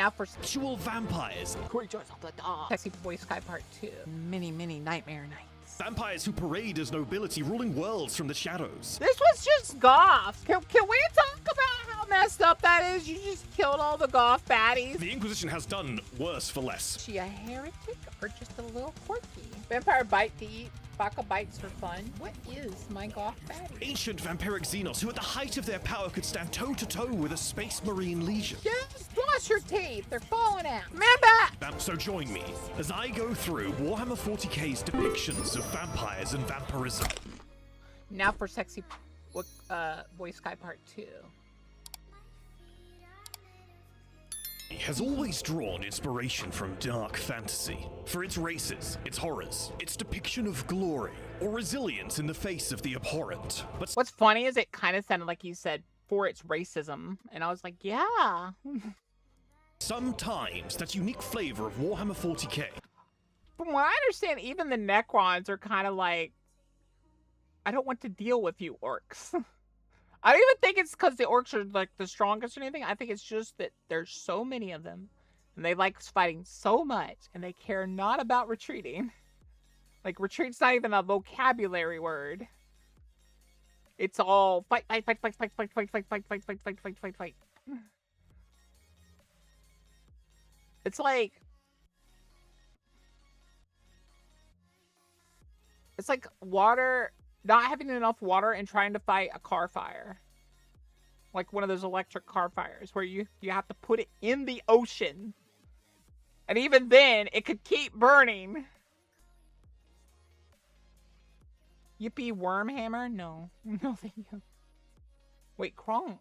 Now for actual vampires. Creatures of the Dark. Sexy Boy Sky Part 2. Many nightmare nights. Vampires who parade as nobility, ruling worlds from the shadows. This was just goth. Can we talk about how messed up that is? You just killed all the goth baddies. The Inquisition has done worse for less. Is she a heretic or just a little quirky? Vampire bite to eat. Baka bites for fun. What is my goth baddie? Ancient vampiric Xenos who at the height of their power could stand toe-to-toe with a space marine legion. Just floss your teeth. They're falling out. Man back! So join me as I go through Warhammer 40K's depictions of vampires and vampirism. Now for Sexy Boy Sky Part 2. Has always drawn inspiration from dark fantasy. For its races, its horrors, its depiction of glory, or resilience in the face of the abhorrent. But what's funny is it kind of sounded like you said, for its racism. And I was like, yeah. sometimes that unique flavor of Warhammer 40K. From what I understand, even the Necrons are kind of like, I don't want to deal with you orcs. I don't even think it's because the orcs are like the strongest or anything. I think it's just that there's so many of them and they like fighting so much and they care not about retreating. Like retreat's not even a vocabulary word. It's all fight, fight, fight, fight, fight, fight, fight, fight, fight, fight, fight, fight, fight, fight, fight. It's like water, not having enough water and trying to fight a car fire. Like one of those electric car fires where you have to put it in the ocean. And even then, it could keep burning. Yippee Wormhammer? No. No, thank you. Wait, Kronk.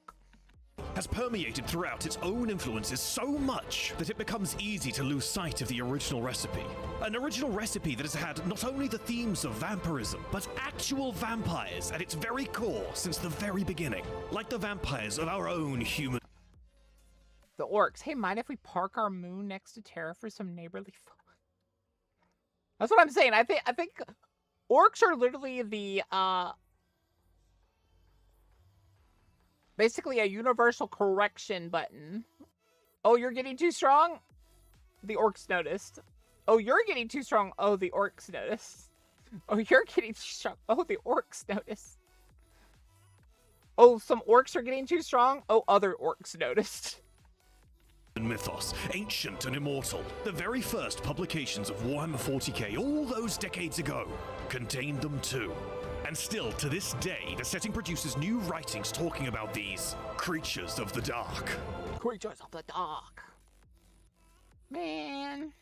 Has permeated throughout its own influences so much that it becomes easy to lose sight of the original recipe. An original recipe that has had not only the themes of vampirism, but actual vampires at its very core since the very beginning. Like the vampires of our own human... The orcs. Hey, mind if we park our moon next to Terra for some neighborly fun? That's what I'm saying. I think orcs are literally the, basically a universal correction button. Oh, you're getting too strong? The orcs noticed. Oh, you're getting too strong? Oh, the orcs noticed. Oh, you're getting too strong? Oh, the orcs noticed. Oh, some orcs are getting too strong? Oh, other orcs noticed. Mythos, ancient and immortal. The very first publications of Warhammer 40K all those decades ago contained them too. And still, to this day, the setting produces new writings talking about these creatures of the dark. Creatures of the dark. Man.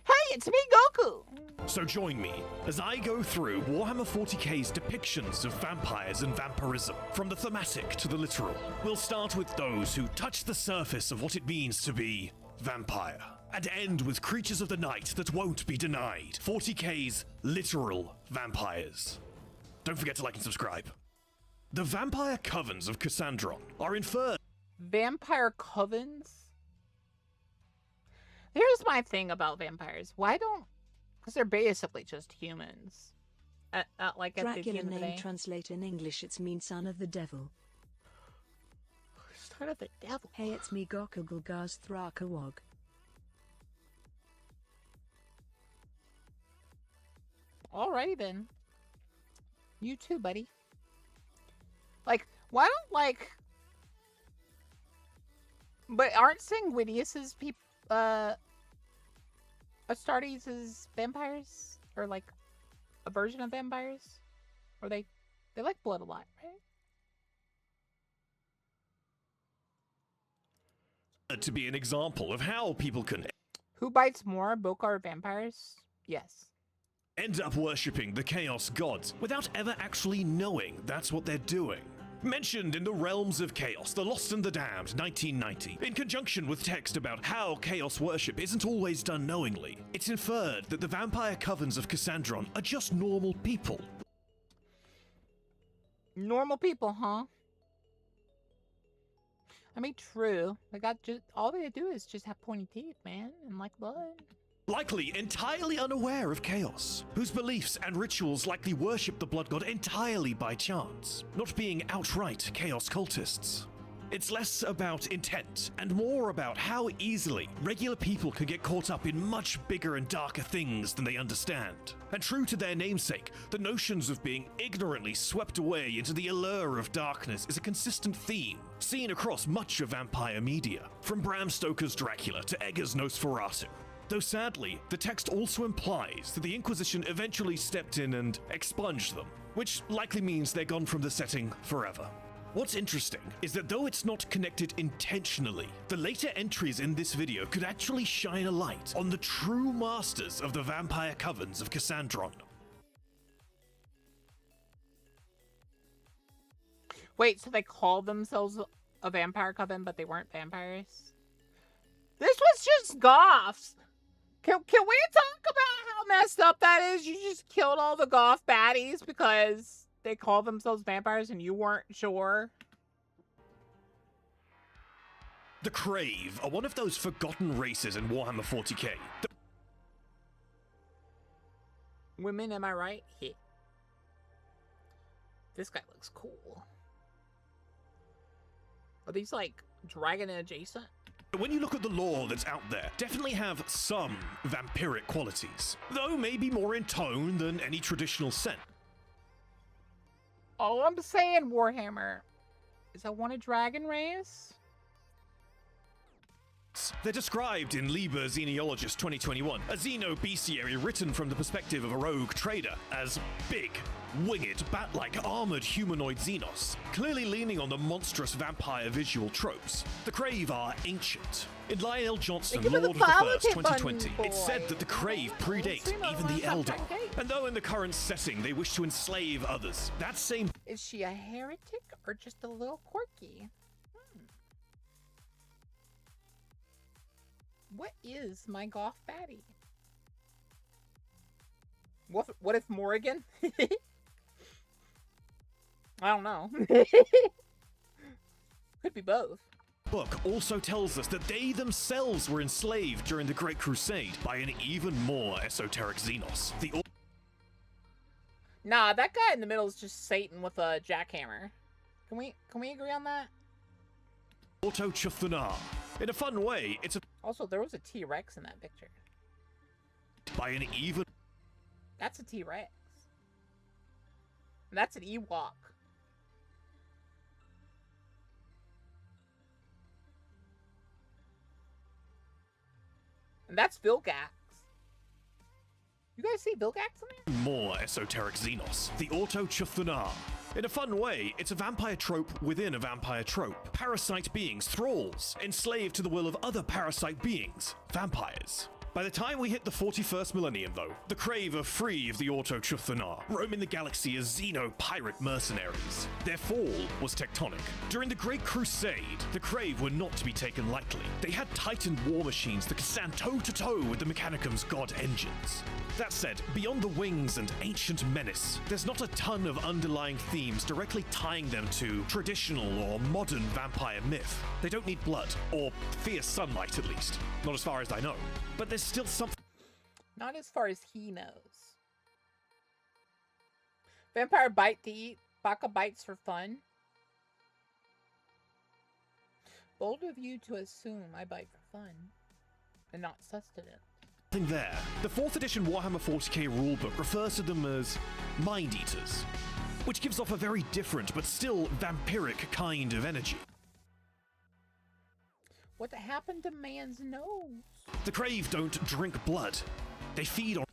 Hey, it's me, Goku! So join me as I go through Warhammer 40K's depictions of vampires and vampirism, from the thematic to the literal. We'll start with those who touch the surface of what it means to be vampire, and end with creatures of the night that won't be denied. 40K's literal vampires. Don't forget to like and subscribe. The vampire covens of Cassandron are inferred. Vampire covens? Here's my thing about vampires. Why don't... Because they're basically just humans. Like at Dracula the end of the name day. translate in English, it's mean son of the devil. Son of the devil. Hey, it's me Goku Gulgaz Thrakawog. Alrighty then. You too, buddy. Like, why don't, like... But aren't Sanguinius's people, Astartes is vampires? Or, like, a version of vampires? Or they like blood a lot, right? To be an example of how people can Who bites more, Boka or vampires? Yes. end up worshipping the Chaos Gods without ever actually knowing that's what they're doing. Mentioned in the Realms of Chaos, The Lost and the Damned, 1990, in conjunction with text about how Chaos worship isn't always done knowingly, it's inferred that the vampire covens of Cassandron are just normal people. Normal people, huh? I mean, true. They got just all they do is just have pointy teeth, man, and like blood. Likely entirely unaware of Chaos, whose beliefs and rituals likely worship the blood god entirely by chance, not being outright Chaos cultists. It's less about intent and more about how easily regular people can get caught up in much bigger and darker things than they understand. And true to their namesake, the notions of being ignorantly swept away into the allure of darkness is a consistent theme seen across much of vampire media, from Bram Stoker's Dracula to Eggers' Nosferatu. Though sadly, the text also implies that the Inquisition eventually stepped in and expunged them, which likely means they're gone from the setting forever. What's interesting is that though it's not connected intentionally, the later entries in this video could actually shine a light on the true masters of the vampire covens of Cassandron. Wait, so they called themselves a vampire coven, but they weren't vampires? This was just goths! Can we talk about how messed up that is? You just killed all the goth baddies because they call themselves vampires and you weren't sure? The Crave are one of those forgotten races in Warhammer 40K. Women, am I right? Yeah. This guy looks cool. Are these like dragon adjacent? When you look at the lore that's out there, definitely have some vampiric qualities, though maybe more in tone than any traditional scent. All I'm saying, Warhammer, is I want a dragon race. They're described in Liber Xenologist 2021, a Xeno bestiary written from the perspective of a rogue trader, as big, winged, bat-like armored humanoid Xenos, clearly leaning on the monstrous vampire visual tropes. The Crave are ancient. In Lionel Johnson, Lord of the First 2020, it's said that the Crave predate even the Eldar. And though in the current setting they wish to enslave others, that same... Is she a heretic or just a little quirky? What is my goth baddie? What if Morrigan? I don't know. Could be both. Book also tells us that they themselves were enslaved during the Great Crusade by an even more esoteric Xenos. Nah, that guy in the middle is just Satan with a jackhammer. Can we agree on that? Auto Chuthanar. In a fun way, it's a... Also, there was a T-Rex in that picture. By an even... That's a T-Rex. And that's an Ewok. And that's Vilgax. You guys see Vilgax in there? More esoteric Xenos. The Auto Chuthanar. In a fun way, it's a vampire trope within a vampire trope. Parasite beings, thralls, enslaved to the will of other parasite beings, vampires. By the time we hit the 41st millennium, though, the Crave are free of the Auto Chuthanar, roaming the galaxy as Xeno-pirate mercenaries. Their fall was tectonic. During the Great Crusade, the Crave were not to be taken lightly. They had Titan war machines that could stand toe-to-toe with the Mechanicum's god engines. That said, beyond the wings and ancient menace, there's not a ton of underlying themes directly tying them to traditional or modern vampire myth. They don't need blood, or fierce sunlight at least. Not as far as I know. But there's still something. Not as far as he knows. Vampire bite to eat. Baka bites for fun. Bold of you to assume I bite for fun and not sustenance. There. The 4th edition Warhammer 40K rulebook refers to them as Mind Eaters, which gives off a very different but still vampiric kind of energy. What happened to man's nose? The Crave don't drink blood. They feed on...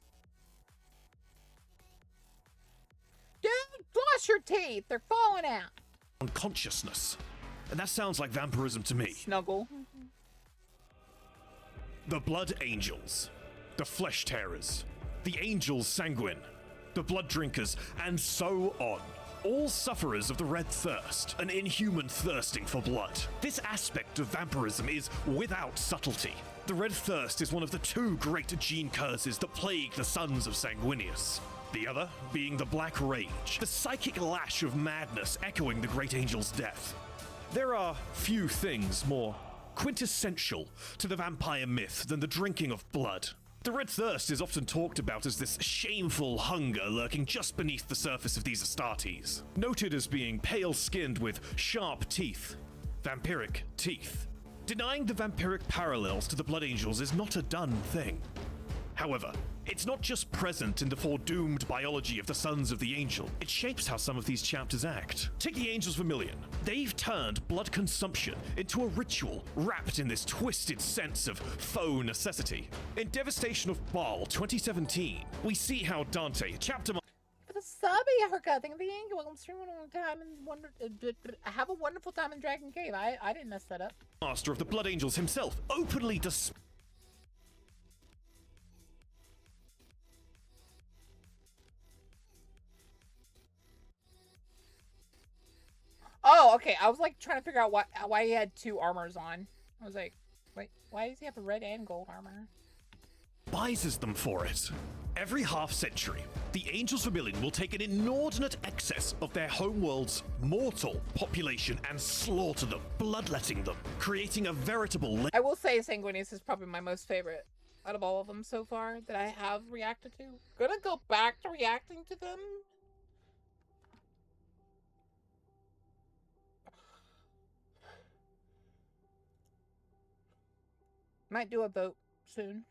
Dude, floss your teeth! They're falling out! ...on consciousness. And that sounds like vampirism to me. Snuggle. The Blood Angels. The Flesh Tearers. The Angels Sanguine. The Blood Drinkers. And so on. All sufferers of the Red Thirst, an inhuman thirsting for blood. This aspect of vampirism is without subtlety. The Red Thirst is one of the 2 great gene curses that plague the sons of Sanguinius. The other being the Black Rage, the psychic lash of madness echoing the Great Angel's death. There are few things more quintessential to the vampire myth than the drinking of blood. The Red Thirst is often talked about as this shameful hunger lurking just beneath the surface of these Astartes, noted as being pale-skinned with sharp teeth. vampiric teeth. Denying the vampiric parallels to the Blood Angels is not a done thing. However, it's not just present in the foredoomed biology of the Sons of the Angel, it shapes how some of these chapters act. Take the Angels Vermilion. They've turned blood consumption into a ritual wrapped in this twisted sense of faux necessity. In Devastation of Baal 2017, we see how Dante, chapter For the subby haircut, thank you for the angel. Welcome streaming on time and have a wonderful time in Dragon Cave. I didn't mess that up. master of the Blood Angels himself, openly Oh, okay. I was like trying to figure out why he had two armors on. I was like, wait, why does he have a red and gold armor? despises them for it. Every half century, the Angels Vermilion will take an inordinate excess of their homeworld's mortal population and slaughter them, bloodletting them, creating a veritable... I will say Sanguinius is probably my most favorite out of all of them so far that I have reacted to. Gonna go back to reacting to them. Might do a vote soon.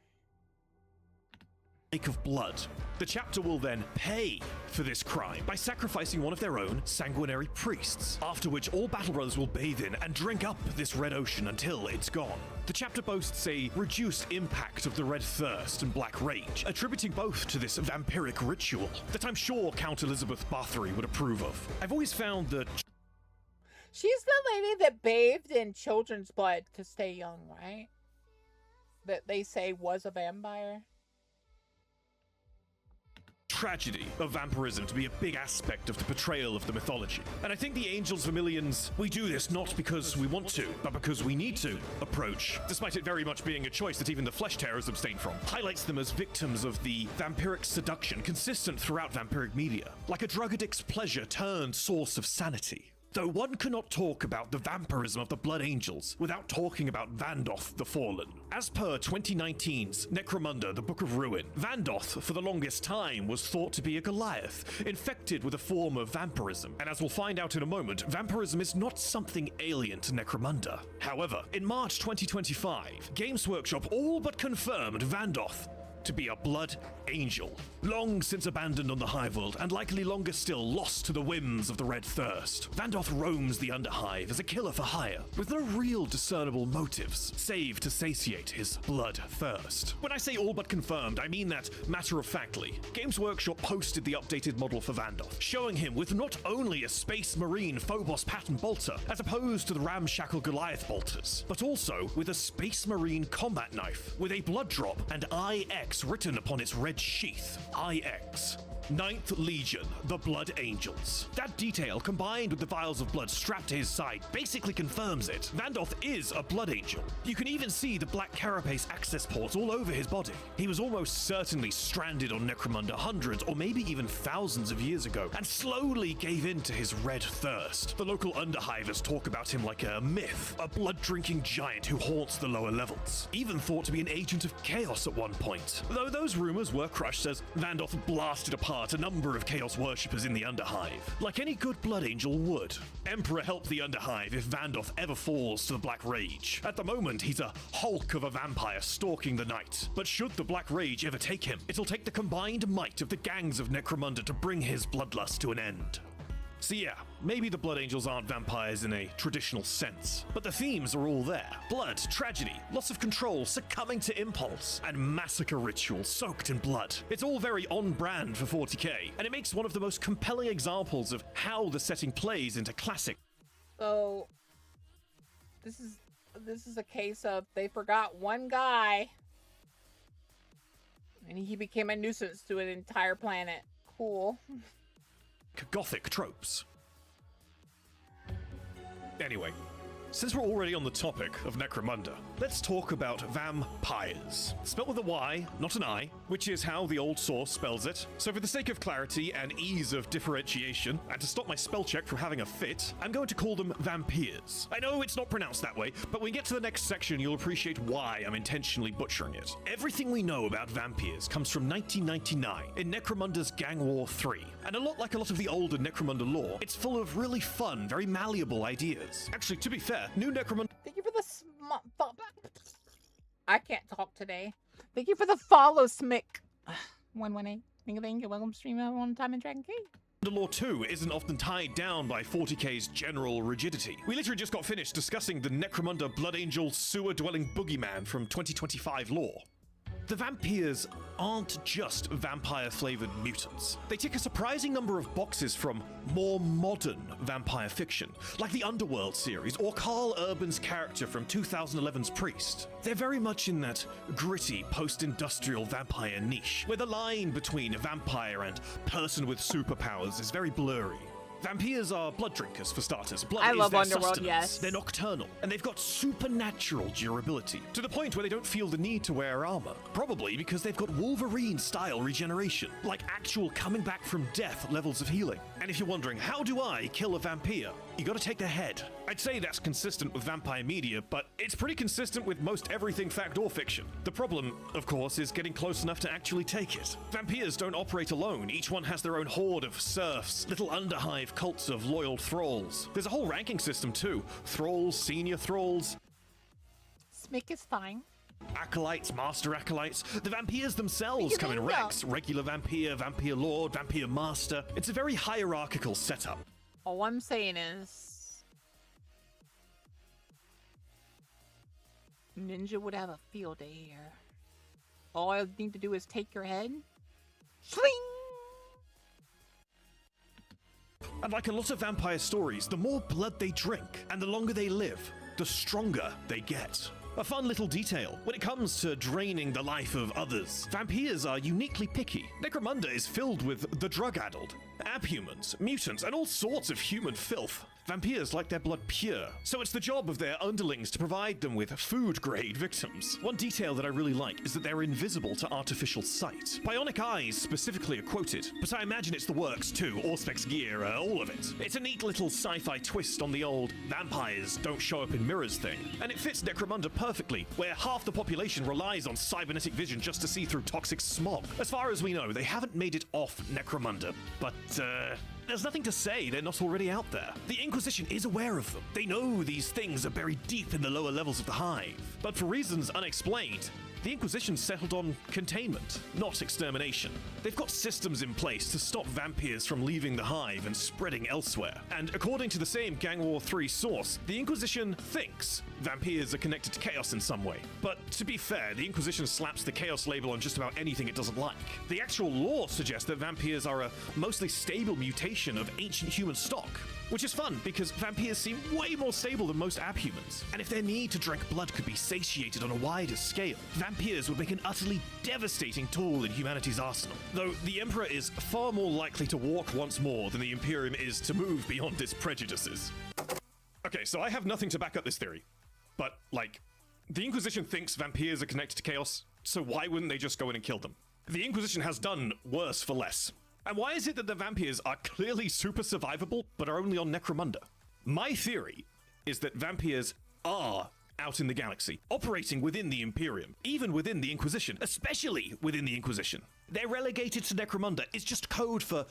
Lake of blood. The chapter will then pay for this crime by sacrificing one of their own sanguinary priests, after which all Battle Brothers will bathe in and drink up this red ocean until it's gone. The chapter boasts a reduced impact of the red thirst and black rage, attributing both to this vampiric ritual that I'm sure Count Elizabeth Bathory would approve of. I've always found that... She's the lady that bathed in children's blood to stay young, right? That they say was a vampire. Tragedy of vampirism to be a big aspect of the portrayal of the mythology. And I think the Angels Vermilion's we do this not because we want to, but because we need to approach, despite it very much being a choice that even the flesh tearers abstain from, highlights them as victims of the vampiric seduction consistent throughout vampiric media, like a drug addict's pleasure turned source of sanity. Though one cannot talk about the vampirism of the Blood Angels without talking about Vandoth the Fallen. As per 2019's Necromunda, the Book of Ruin, Vandoth for the longest time was thought to be a Goliath, infected with a form of vampirism. And as we'll find out in a moment, vampirism is not something alien to Necromunda. However, in March 2025, Games Workshop all but confirmed Vandoth to be a blood angel, long since abandoned on the Hiveworld and likely longer still lost to the whims of the Red Thirst. Vandoth roams the Underhive as a killer for hire, with no real discernible motives, save to satiate his blood thirst. When I say all but confirmed, I mean that matter-of-factly. Games Workshop posted the updated model for Vandoth, showing him with not only a Space Marine Phobos pattern bolter, as opposed to the ramshackle Goliath bolters, but also with a Space Marine combat knife, with a blood drop and IX written upon its red sheath. IX. 9th Legion, the Blood Angels. That detail, combined with the vials of blood strapped to his side, basically confirms it. Vandoth is a Blood Angel. You can even see the black carapace access ports all over his body. He was almost certainly stranded on Necromunda hundreds or maybe even thousands of years ago, and slowly gave in to his red thirst. The local Underhivers talk about him like a myth, a blood-drinking giant who haunts the lower levels. Even thought to be an agent of chaos at one point, though those rumors were crushed as Vandoth blasted apart a number of Chaos worshippers in the Underhive, like any good Blood Angel would. Emperor help the Underhive if Vandoth ever falls to the Black Rage. At the moment, he's a hulk of a vampire stalking the night, but should the Black Rage ever take him, it'll take the combined might of the gangs of Necromunda to bring his bloodlust to an end. So yeah, maybe the Blood Angels aren't vampires in a traditional sense, but the themes are all there. Blood, tragedy, loss of control, succumbing to impulse, and massacre rituals soaked in blood. It's all very on brand for 40k, and it makes one of the most compelling examples of how the setting plays into classic. So this is a case of they forgot one guy and he became a nuisance to an entire planet. Cool. Gothic tropes. Anyway, since we're already on the topic of Necromunda, let's talk about vampires. Spelt with a Y, not an I, which is how the old source spells it. So for the sake of clarity and ease of differentiation, and to stop my spell check from having a fit, I'm going to call them vampires. I know it's not pronounced that way, but when we get to the next section, you'll appreciate why I'm intentionally butchering it. Everything we know about vampires comes from 1999 in Necromunda's Gang War 3. And a lot like a lot of the older Necromunda lore, it's full of really fun, very malleable ideas. Actually, to be fair, yeah, new Necromunda. Thank you for the I can't talk today. Thank you for the follow, Smick. 118. Thank you. Welcome, streamer. One time in Dragon Key. Lore 2 isn't often tied down by 40k's general rigidity. We literally just got finished discussing the Necromunda Blood Angel sewer-dwelling boogeyman from 2025 lore. The vampires aren't just vampire-flavored mutants. They tick a surprising number of boxes from more modern vampire fiction, like the Underworld series or Carl Urban's character from 2011's Priest. They're very much in that gritty post-industrial vampire niche, where the line between a vampire and person with superpowers is very blurry. Vampires are blood drinkers, for starters. Blood is their sustenance. Yes. They're nocturnal, and they've got supernatural durability, to the point where they don't feel the need to wear armor. Probably because they've got Wolverine-style regeneration, like actual coming back from death levels of healing. And if you're wondering, how do I kill a vampire? You gotta take their head. I'd say that's consistent with vampire media, but it's pretty consistent with most everything fact or fiction. The problem, of course, is getting close enough to actually take it. Vampires don't operate alone. Each one has their own horde of serfs, little underhive cults of loyal thralls. There's a whole ranking system too. Thralls, senior thralls. Smick is fine. Acolytes, master acolytes. The vampires themselves come in ranks. Regular vampire, vampire lord, vampire master. It's a very hierarchical setup. All I'm saying is, Ninja would have a field day here. All I need to do is take your head. Sling! And like a lot of vampire stories, the more blood they drink and the longer they live, the stronger they get. A fun little detail, when it comes to draining the life of others, vampires are uniquely picky. Necromunda is filled with the drug-addled, abhumans, mutants, and all sorts of human filth. Vampires like their blood pure, so it's the job of their underlings to provide them with food-grade victims. One detail that I really like is that they're invisible to artificial sight. Bionic eyes specifically are quoted, but I imagine it's the works too, Auspex gear, all of it. It's a neat little sci-fi twist on the old vampires don't show up in mirrors thing, and it fits Necromunda perfectly, where half the population relies on cybernetic vision just to see through toxic smog. As far as we know, they haven't made it off Necromunda, but there's nothing to say they're not already out there. The Inquisition is aware of them. They know these things are buried deep in the lower levels of the Hive. But for reasons unexplained, the Inquisition settled on containment, not extermination. They've got systems in place to stop vampires from leaving the Hive and spreading elsewhere. And according to the same Gang War 3 source, the Inquisition thinks vampires are connected to chaos in some way. But to be fair, the Inquisition slaps the chaos label on just about anything it doesn't like. The actual lore suggests that vampires are a mostly stable mutation of ancient human stock, which is fun because vampires seem way more stable than most abhumans. And if their need to drink blood could be satiated on a wider scale, vampires would make an utterly devastating tool in humanity's arsenal. Though the Emperor is far more likely to walk once more than the Imperium is to move beyond its prejudices. Okay, so I have nothing to back up this theory. But, like, the Inquisition thinks vampires are connected to chaos, so why wouldn't they just go in and kill them? The Inquisition has done worse for less. And why is it that the vampires are clearly super survivable, but are only on Necromunda? My theory is that vampires are out in the galaxy, operating within the Imperium, even within the Inquisition, especially within the Inquisition. They're relegated to Necromunda. It's just code for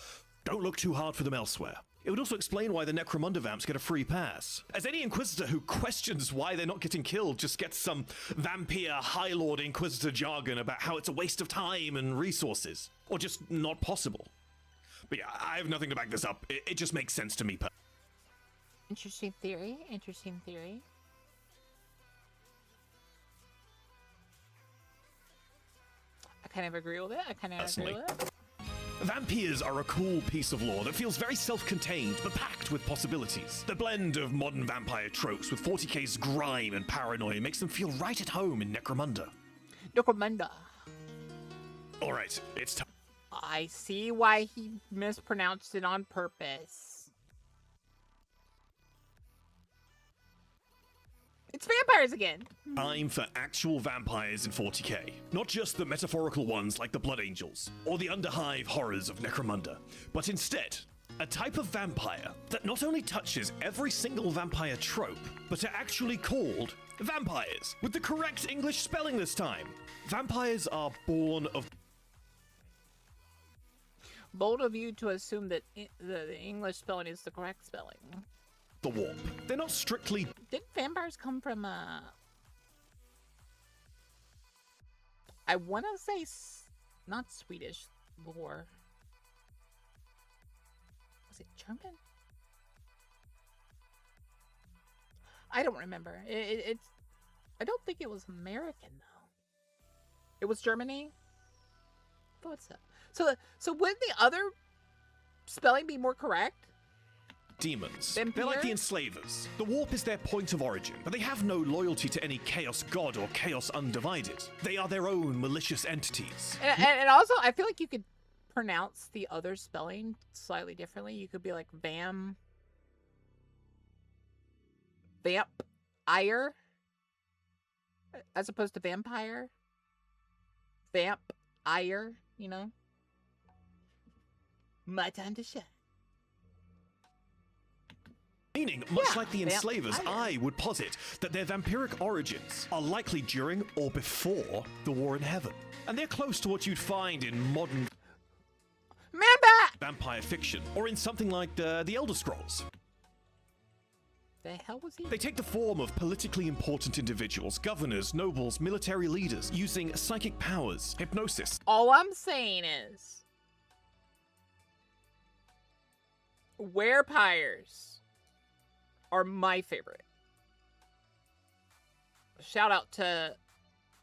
don't look too hard for them elsewhere. It would also explain why the Necromunda vamps get a free pass, as any Inquisitor who questions why they're not getting killed just gets some vampire High Lord Inquisitor jargon about how it's a waste of time and resources, or just not possible. But yeah, I have nothing to back this up. It just makes sense to me. Interesting theory. Interesting theory. I kind of agree with it. Agree with it. Vampires are a cool piece of lore that feels very self-contained, but packed with possibilities. The blend of modern vampire tropes with 40k's grime and paranoia makes them feel right at home in Necromunda. Necromunda. Alright, it's time. I see why he mispronounced it on purpose. It's vampires again. Time for actual vampires in 40k. Not just the metaphorical ones like the Blood Angels, or the underhive horrors of Necromunda, but instead, a type of vampire that not only touches every single vampire trope, but are actually called vampires, with the correct English spelling this time. Vampires are born of... Bold of you to assume that the English spelling is the correct spelling. the warp. They're not strictly... Did vampires come from, I want to say not Swedish lore. Was it German? I don't remember. It's... I don't think it was American, though. It was Germany? I thought so. So wouldn't the other spelling be more correct? Demons. Vampire? They're like the enslavers. The warp is their point of origin, but they have no loyalty to any chaos god or chaos undivided. They are their own malicious entities. And also, I feel like you could pronounce the other spelling slightly differently. You could be like vamp-ire, as opposed to vampire. Vamp-ire, you know? My time to shine. Meaning, much like the enslavers, I would posit that their vampiric origins are likely during or before the War in Heaven. And they're close to what you'd find in modern vampire fiction, or in something like the Elder Scrolls. The hell was he? They take the form of politically important individuals, governors, nobles, military leaders, using psychic powers, hypnosis. All I'm saying is, werepires are my favorite. Shout out to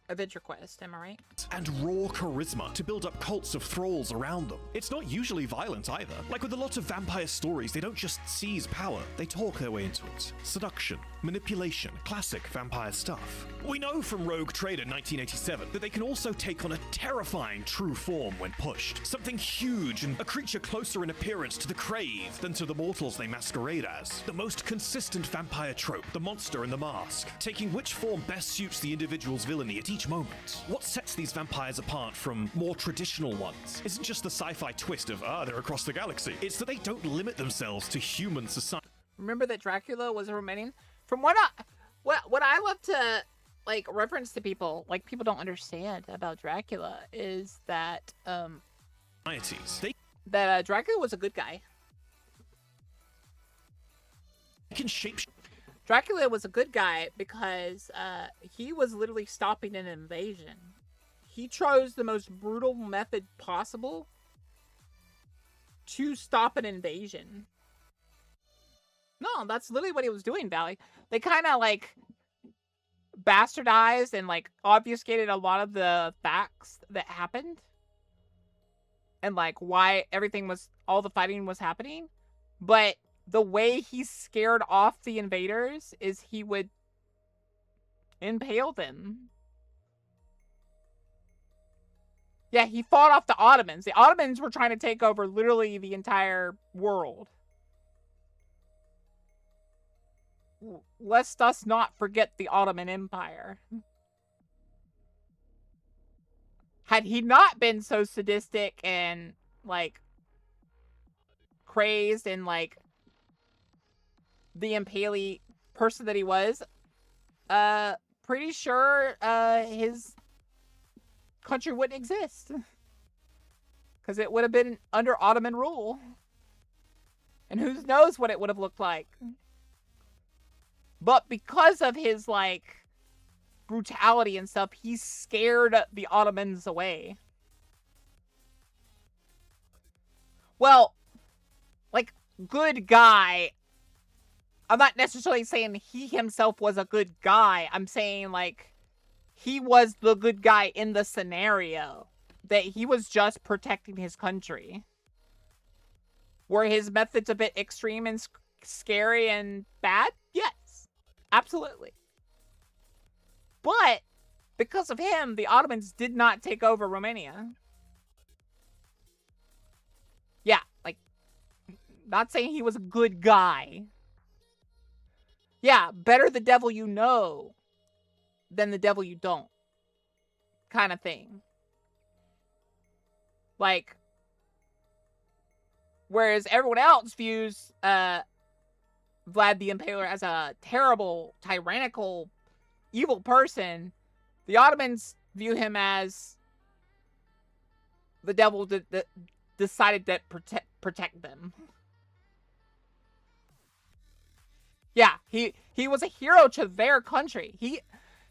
Adventure Quest, am I right? And raw charisma to build up cults of thralls around them. It's not usually violent either. Like with a lot of vampire stories, they don't just seize power, they talk their way into it. Seduction, manipulation, classic vampire stuff. We know from Rogue Trader 1987 that they can also take on a terrifying true form when pushed. Something huge and a creature closer in appearance to the Crave than to the mortals they masquerade as. The most consistent vampire trope, the monster in the mask, taking which form best suits the individual's villainy at each moment. What sets these vampires apart from more traditional ones isn't just the sci-fi twist of, they're across the galaxy. It's that they don't limit themselves to human society. Remember that Dracula was a Romanian? From what I love to like reference to people, like people don't understand about Dracula, is that Dracula was a good guy. They can shape. Dracula was a good guy because he was literally stopping an invasion. He chose the most brutal method possible to stop an invasion. No, that's literally what he was doing, Valley. They kind of like bastardized and like obfuscated a lot of the facts that happened. And like why all the fighting was happening. But the way he scared off the invaders is he would impale them. Yeah, he fought off the Ottomans. The Ottomans were trying to take over literally the entire world. Lest us not forget the Ottoman Empire. Had he not been so sadistic and, like, crazed and, like, the impale person that he was, pretty sure, his country wouldn't exist. Because it would have been under Ottoman rule. And who knows what it would have looked like. But because of his, like, brutality and stuff, he scared the Ottomans away. Well, like, good guy. I'm not necessarily saying he himself was a good guy. I'm saying, like, he was the good guy in the scenario. That he was just protecting his country. Were his methods a bit extreme and scary and bad? Yes. Absolutely. But, because of him, the Ottomans did not take over Romania. Yeah, like, not saying he was a good guy. Yeah, better the devil you know than the devil you don't. Kind of thing. Like, whereas everyone else views, Vlad the Impaler as a terrible, tyrannical, evil person, the Ottomans view him as the devil that decided to protect them. Yeah, he was a hero to their country.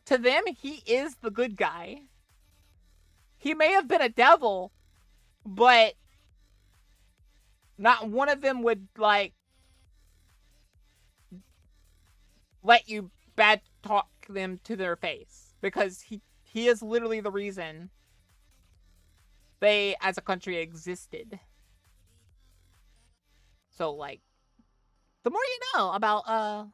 To them, he is the good guy. He may have been a devil, but not one of them would, like, let you bad talk them to their face. Because he is literally the reason they, as a country, existed. So, like, the more you know about,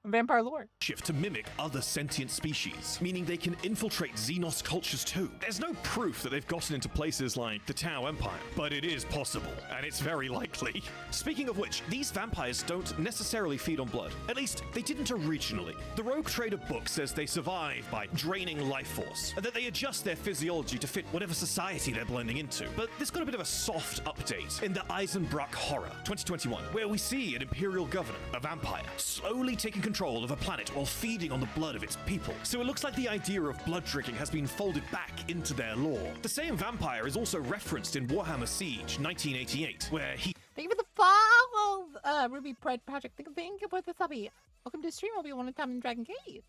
vampire lore. Shift to mimic other sentient species, meaning they can infiltrate Xenos cultures too. There's no proof that they've gotten into places like the Tau Empire, but it is possible, and it's very likely. Speaking of which, these vampires don't necessarily feed on blood. At least, they didn't originally. The Rogue Trader book says they survive by draining life force, and that they adjust their physiology to fit whatever society they're blending into. But this got a bit of a soft update in the Eisenbruck Horror, 2021, where we see an Imperial governor, a vampire, slowly taking control of a planet while feeding on the blood of its people. So it looks like the idea of blood drinking has been folded back into their lore. The same vampire is also referenced in Warhammer Siege 1988, where he... Thank you for the follow, Ruby Pride Project. Thank you for the subby. Welcome to the stream. I'll be one time in Dragon Cave.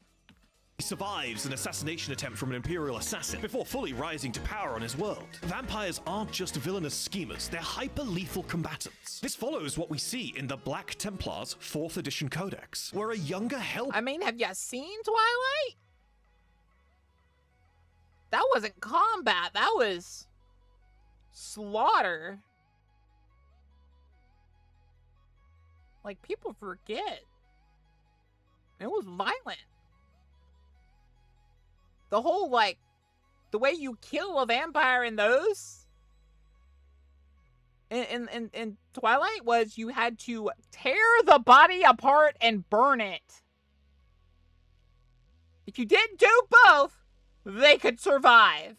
survives an assassination attempt from an Imperial assassin before fully rising to power on his world. Vampires aren't just villainous schemers, they're hyper-lethal combatants. This follows what we see in the Black Templars 4th edition Codex, where a younger Hell... I mean, have you seen Twilight? That wasn't combat, that was slaughter. Like, people forget. It was violent. The whole, like, the way you kill a vampire in those, in Twilight, was you had to tear the body apart and burn it. If you didn't do both, they could survive.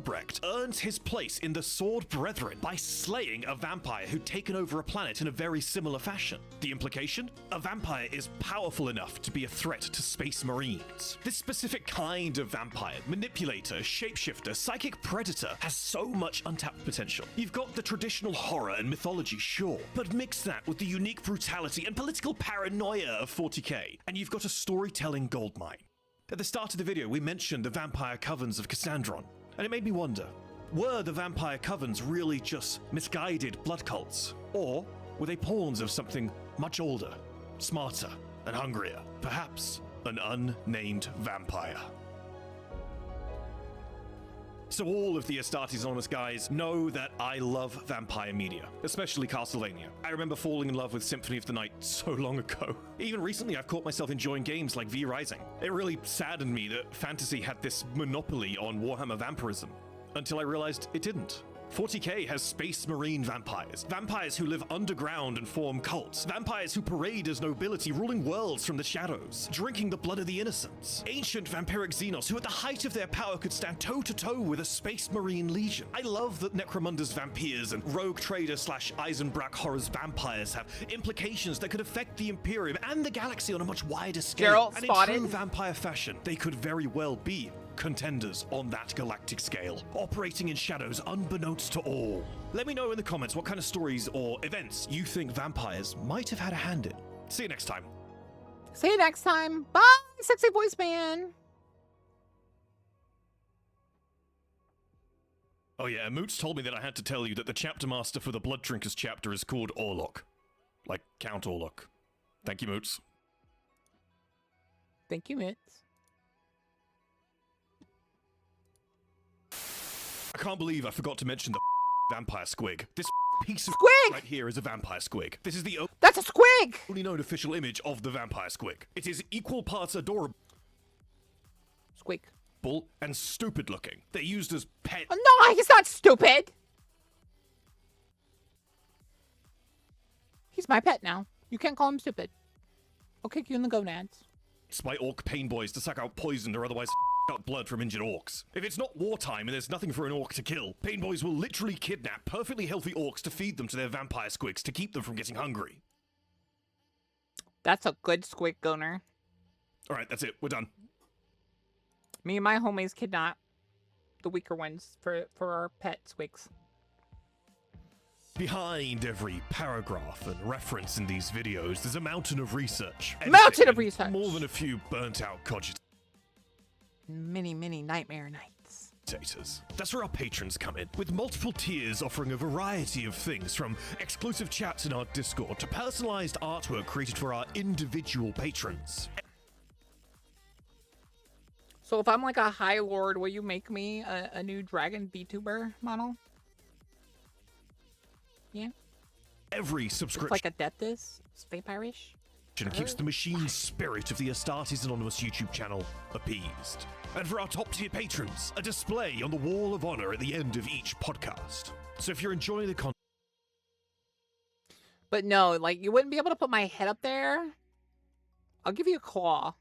Brecht earns his place in the Sword Brethren by slaying a vampire who'd taken over a planet in a very similar fashion. The implication? A vampire is powerful enough to be a threat to space marines. This specific kind of vampire, manipulator, shapeshifter, psychic predator, has so much untapped potential. You've got the traditional horror and mythology, sure, but mix that with the unique brutality and political paranoia of 40K, and you've got a storytelling goldmine. At the start of the video, we mentioned the vampire covens of Cassandron. And it made me wonder, were the vampire covens really just misguided blood cults? Or were they pawns of something much older, smarter, and hungrier? Perhaps an unnamed vampire. So all of the Astartes Anonymous guys know that I love vampire media, especially Castlevania. I remember falling in love with Symphony of the Night so long ago. Even recently, I've caught myself enjoying games like V Rising. It really saddened me that fantasy had this monopoly on Warhammer vampirism, until I realized it didn't. 40K has space marine vampires. Vampires who live underground and form cults. Vampires who parade as nobility, ruling worlds from the shadows, drinking the blood of the innocents. Ancient vampiric Xenos who at the height of their power could stand toe-to-toe with a space marine legion. I love that Necromunda's vampires and Rogue Trader / Eisenbruck Horror's vampires have implications that could affect the Imperium and the galaxy on a much wider scale. Geralt and spotted. in true vampire fashion, they could very well be contenders on that galactic scale, operating in shadows unbeknownst to all. Let me know in the comments what kind of stories or events you think vampires might have had a hand in. See you next time. See you next time. Bye, sexy voice man. Oh yeah, Moots told me that I had to tell you that the chapter master for the Blood Drinkers chapter is called Orlok. Like Count Orlok. Thank you, Moots. Thank you, Mitz. I can't believe I forgot to mention the vampire squig. This piece of Squig! right here is a vampire squig. This is the That's a squig! only known official image of the vampire squig. It is equal parts adorable Squig. and stupid looking. They're used as pet. Oh, no, he's not stupid. He's my pet now. You can't call him stupid. I'll kick you in the gonads. It's by orc pain boys to suck out poison or otherwise out blood from injured orcs. If it's not wartime and there's nothing for an orc to kill, pain boys will literally kidnap perfectly healthy orcs to feed them to their vampire squigs to keep them from getting hungry. That's a good squig goner. Alright, that's it. We're done. Me and my homies kidnap the weaker ones for our pet squigs. Behind every paragraph and reference in these videos, there's a mountain of research. Mountain of and research! More than a few burnt-out cogitators. Many nightmare nights. That's where our patrons come in, with multiple tiers offering a variety of things, from exclusive chats in our Discord to personalized artwork created for our individual patrons. So if I'm like a high lord, will you make me a new dragon VTuber model? Yeah. Every It's subscription like Adeptus, vampirish. keeps the machine spirit of the Astartes Anonymous YouTube channel appeased. And for our top tier patrons, a display on the Wall of Honor at the end of each podcast. So if you're enjoying the content, But no, like you wouldn't be able to put my head up there. I'll give you a claw.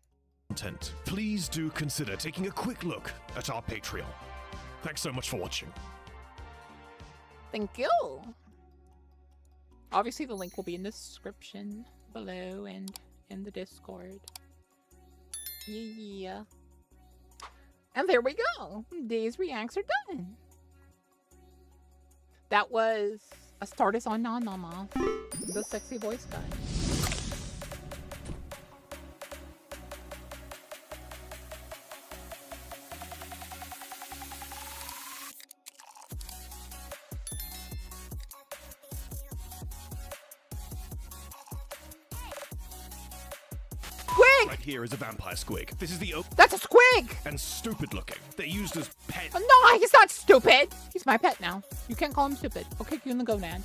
please do consider taking a quick look at our Patreon. Thanks so much for watching. Thank you. Obviously, the link will be in the description below and in the Discord. Yeah. And there we go. These reacts are done. That was Astartes on Nanama, the sexy voice guy. Squig! Right here is a vampire squig. This is the That's a squig! and stupid looking. They're used as pets. No, he's not stupid. He's my pet now. You can't call him stupid. I'll kick you in the gonad.